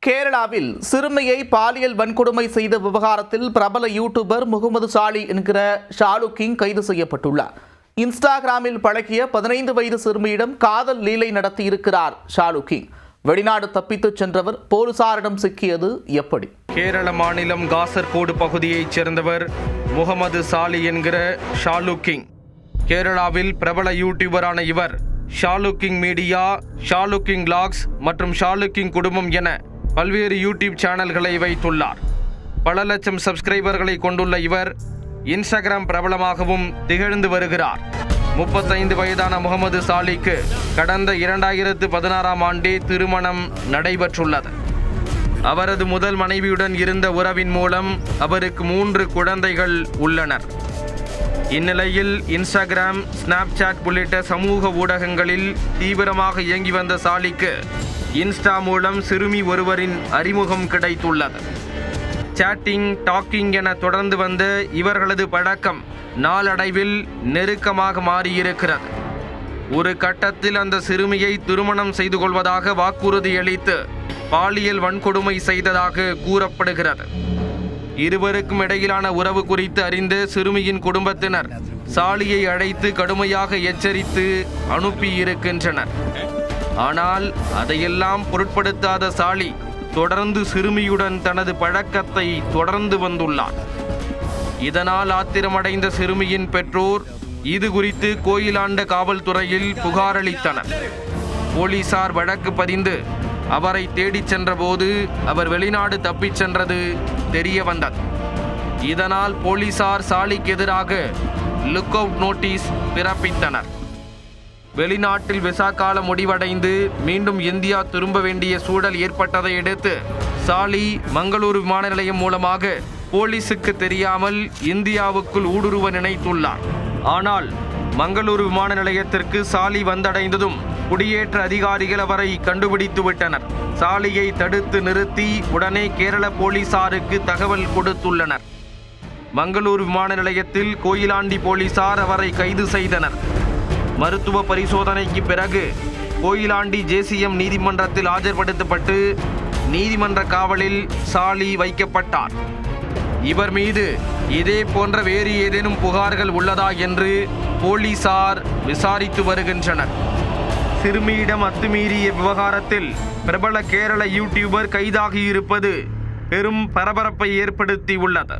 கேரளாவில் சிறுமியை பாலியல் வன்கொடுமை செய்த விவகாரத்தில் பிரபல யூடியூபர் முகமது சாலி என்கிற ஷாலு கிங் கைது செய்யப்பட்டுள்ளார். இன்ஸ்டாகிராமில் பழகிய 15 வயது சிறுமியிடம் காதல் லீலை நடத்தியிருக்கிறார் ஷாலு கிங். வெளிநாடு தப்பித்துச் சென்றவர் போலீசாரிடம் சிக்கியது எப்படி? கேரள மாநிலம் காசர்கோடு பகுதியைச் சேர்ந்தவர் முகமது சாலி என்கிற ஷாலு கிங். கேரளாவில் பிரபல யூடியூபரான இவர் Shalu King Media, Shalu King Vlogs மற்றும் ஷாலு கிங் குடும்பம் என பல்வேறு யூடியூப் சேனல்களை வைத்துள்ளார். பல லட்சம் சப்ஸ்கிரைபர்களை கொண்டுள்ள இவர் இன்ஸ்டாகிராம் பிரபலமாகவும் திகழ்ந்து வருகிறார். 35 வயதான முகமது சாலிக்கு கடந்த 2016ஆம் ஆண்டே திருமணம் நடைபெற்றுள்ளது. அவரது முதல் மனைவியுடன் இருந்த உறவின் மூலம் அவருக்கு 3 குழந்தைகள் உள்ளனர். இந்நிலையில் இன்ஸ்டாகிராம், ஸ்னாப்சாட் உள்ளிட்ட சமூக ஊடகங்களில் தீவிரமாக இயங்கி வந்த சாலிக்கு இன்ஸ்டா மூலம் சிறுமி ஒருவரின் அறிமுகம் கிடைத்துள்ளது. சாட்டிங், டாக்கிங் என தொடர்ந்து வந்த இவர்களது பழக்கம் நாளடைவில் நெருக்கமாக மாறியிருக்கிறது. ஒரு கட்டத்தில் அந்த சிறுமியை திருமணம் செய்து கொள்வதாக வாக்குறுதி அளித்து பாலியல் வன்கொடுமை செய்ததாக கூறப்படுகிறது. இருவருக்கும் இடையிலான உறவு குறித்து அறிந்த சிறுமியின் குடும்பத்தினர் சாலியை அழைத்து கடுமையாக எச்சரித்து அனுப்பியிருக்கின்றனர். ஆனால் அதையெல்லாம் பொருட்படுத்தாத சாலி தொடர்ந்து சிறுமியுடன் தனது பழக்கத்தை தொடர்ந்து வந்துள்ளார். இதனால் ஆத்திரமடைந்த சிறுமியின் பெற்றோர் இது குறித்து கோயிலாண்ட காவல்துறையில் புகாரளித்தனர். போலீசார் வழக்கு பதிந்து அவரை தேடிச் சென்றபோது அவர் வெளிநாடு தப்பிச் சென்றது தெரிய வந்தது. இதனால் போலீசார் சாலிக்கு எதிராக லுக் அவுட் நோட்டீஸ் பிறப்பித்தனர். வெளிநாட்டில் விசா காலம் முடிவடைந்து மீண்டும் இந்தியா திரும்ப வேண்டிய சூழல் ஏற்பட்டதை அடுத்து சாலி மங்களூரு விமான நிலையம் மூலமாக போலீசுக்கு தெரியாமல் இந்தியாவுக்குள் ஊடுருவ நினைத்துள்ளார். ஆனால் மங்களூரு விமான நிலையத்திற்கு சாலி வந்தடைந்ததும் குடியேற்ற அதிகாரிகள் அவரை கண்டுபிடித்து விட்டனர். சாலியை தடுத்து நிறுத்தி உடனே கேரள போலீசாருக்கு தகவல் கொடுத்துள்ளனர். மங்களூரு விமான நிலையத்தில் கோயிலாண்டி போலீசார் அவரை கைது செய்தனர். மருத்துவ பரிசோதனைக்கு பிறகு கோயிலாண்டி JCM நீதிமன்றத்தில் ஆஜர்படுத்தப்பட்டு நீதிமன்ற காவலில் சாலி வைக்கப்பட்டார். இவர் மீது இதே போன்ற வேறு ஏதேனும் புகார்கள் உள்ளதா என்று போலீசார் விசாரித்து வருகின்றனர். சிறுமியிடம் அத்துமீறிய விவகாரத்தில் பிரபல கேரள யூடியூபர் கைதாகியிருப்பது பெரும் பரபரப்பை ஏற்படுத்தியுள்ளது.